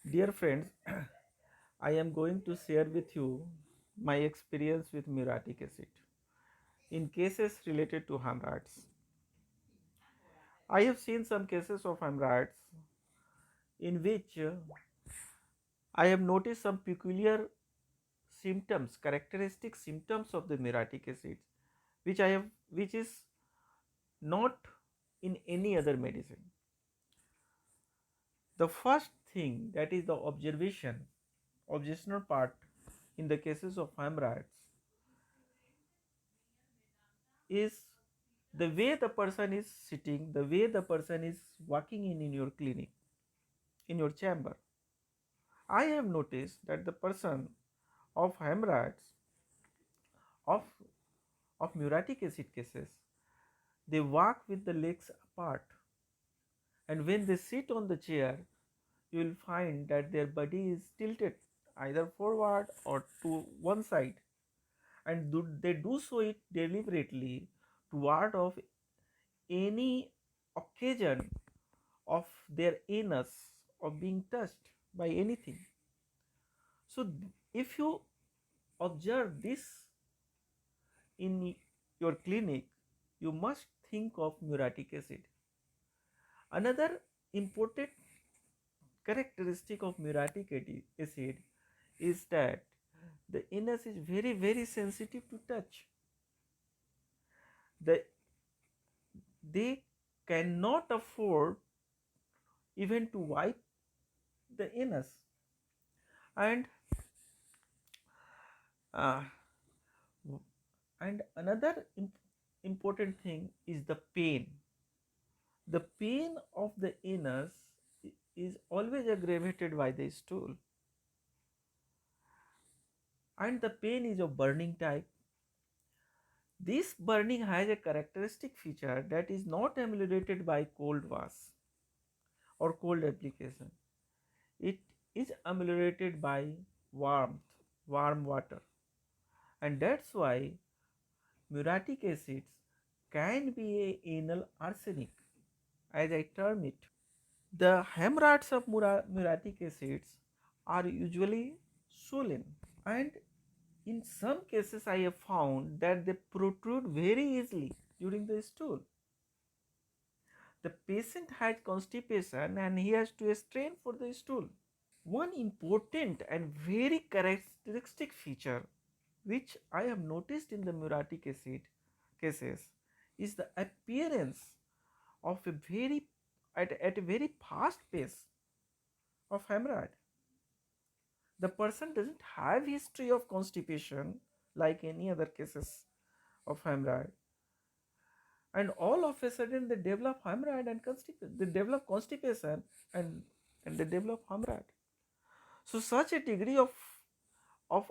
Dear friends, I am going to share with you my experience with muriatic acid in cases related to hemorrhoids. I have seen some cases of hemorrhoids in which I have noticed some peculiar symptoms, characteristic symptoms of the muriatic acid, which is not in any other medicine. The first thing, that is the observational part in the cases of hemorrhoids, is the way the person is sitting, the way the person is walking in your clinic, in your chamber. I have noticed that the person of hemorrhoids, of, of muriatic acid cases, they walk with the legs apart, and when they sit on the chair, you will find that their body is tilted either forward or to one side, and they do so it deliberately toward of any occasion of their anus of being touched by anything. So, if you observe this in your clinic, you must think of muriatic acid. Another important characteristic of muriatic acid is that the anus is very sensitive to touch. The, they cannot afford even to wipe the anus, and uh, and another important thing is the pain. The pain of the anus is always aggravated by the stool, and the pain is of burning type. This burning has a characteristic feature that is not ameliorated by cold wash or cold application. It is ameliorated by warmth, warm water, and that's why muriatic acids can be a anal arsenic, as I term it. The hemorrhoids of muriatic acids are usually swollen, and in some cases I have found that they protrude very easily during the stool. The patient has constipation and he has to strain for the stool. One important and very characteristic feature which I have noticed in the muriatic acid cases is the appearance of a very at a very fast pace of hemorrhoid. The person doesn't have history of constipation like any other cases of hemorrhoid, and all of a sudden they develop hemorrhoid and they develop constipation, and they develop hemorrhoid. So such a degree of of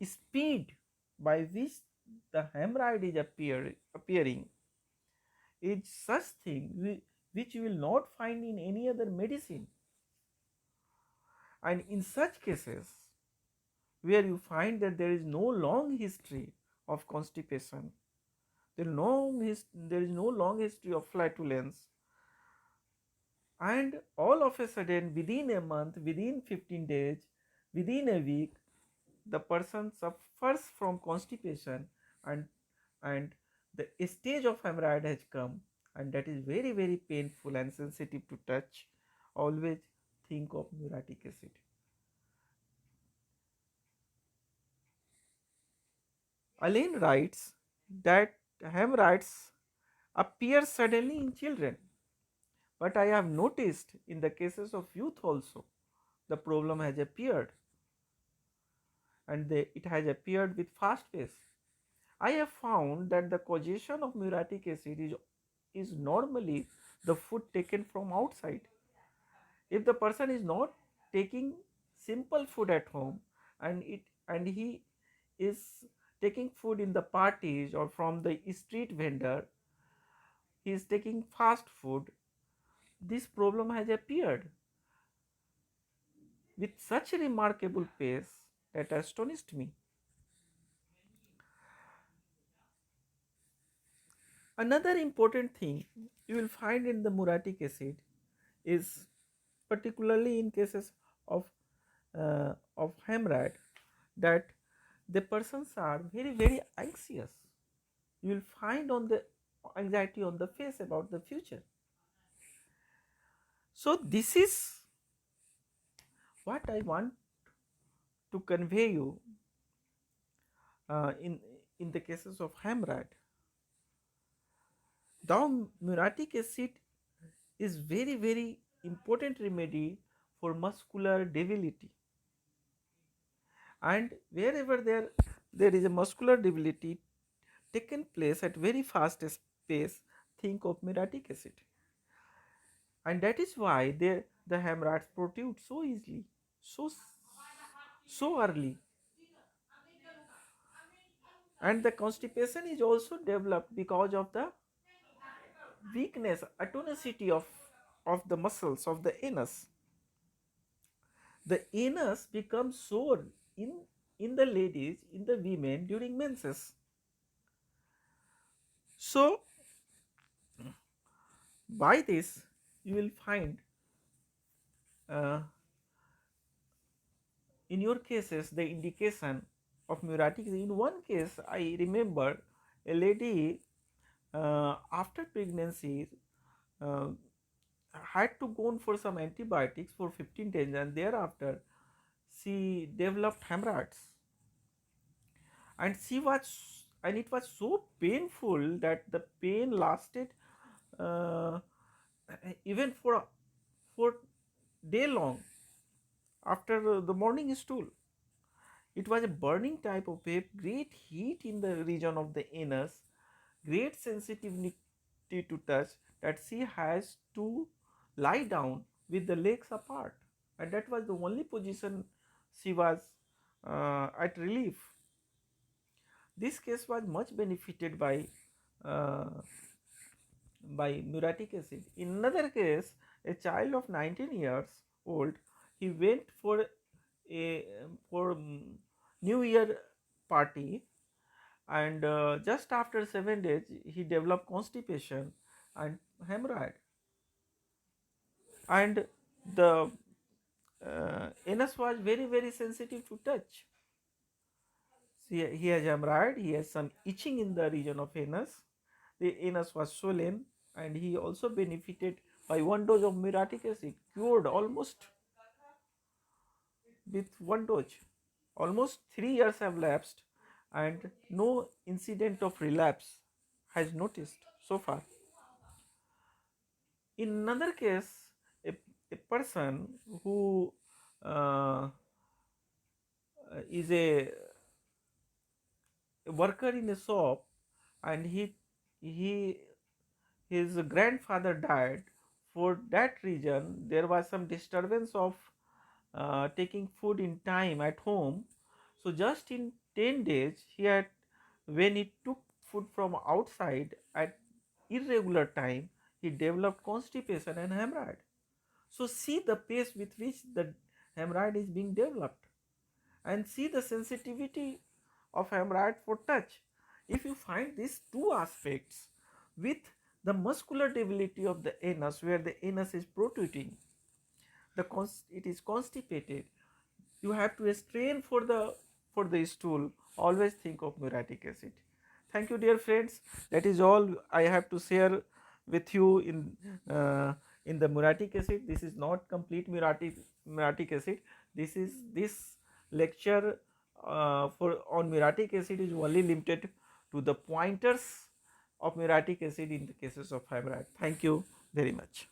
speed by which the hemorrhoid is appearing is such thing which you will not find in any other medicine. And in such cases where you find that there is no long history of constipation, there is no long history of flatulence, and all of a sudden within a month, within 15 days, within a week, the person suffers from constipation, and and the stage of hemorrhoid has come, and that is very painful and sensitive to touch. Always think of muriatic acid. Alain writes that hemorrhoids appear suddenly in children, but I have noticed in the cases of youth also the problem has appeared, and it has appeared with fast pace. I have found that the causation of muriatic acid is normally the food taken from outside. If the person is not taking simple food at home, and he is taking food in the parties or from the street vendor, he is taking fast food, this problem has appeared with such a remarkable pace that astonished me. Another important thing you will find in the muriatic acid is particularly in cases of hemorrhoid, that the persons are very anxious. You will find on the anxiety on the face about the future. So this is what I want to convey you in the cases of hemorrhoid. Thou muriatic acid is very important remedy for muscular debility, and wherever there is a muscular debility taken place at very fast pace, think of muriatic acid, and that is why the hemorrhoids protrude so easily, so so early, and the constipation is also developed because of the weakness, atonicity of the muscles of the anus. The anus becomes sore in the ladies, in the women during menses. So by this you will find uh, in your cases the indication of muriatic. In one case I remember a lady after pregnancy uh, had to go on for some antibiotics for 15 days, and thereafter she developed hemorrhoids, and it was so painful that the pain lasted uh, even for day long after the morning stool. It was a burning type of pain, great heat in the region of the anus, great sensitivity to touch, that she has to lie down with the legs apart, and that was the only position she was at relief. This case was much benefited uh, by muriatic acid. In another case, a child of 19 years old, he went for a New Year party, and just after 7 days he developed constipation and hemorrhoid, and the anus was very sensitive to touch. He has hemorrhoid, he has some itching in the region of anus, the anus was swollen, and he also benefited by one dose of muriatic acid, cured almost with one dose. Almost 3 years have lapsed and no incident of relapse has noticed so far. In another case, a person who uh, is a worker in a shop, and he his grandfather died. For that reason, there was some disturbance of taking food in time at home. So just in 10 days, when he took food from outside at irregular time, he developed constipation and hemorrhoid. So see the pace with which the hemorrhoid is being developed, and see the sensitivity of hemorrhoid for touch. If you find these two aspects with the muscular debility of the anus, where the anus is protruding, it is constipated, you have to strain for the stool, always think of muriatic acid. Thank you, dear friends. That is all I have to share with you in the muriatic acid. This is not complete muriatic acid. This lecture for on muriatic acid is only limited to the pointers of muriatic acid in the cases of hemorrhoid. Thank you very much.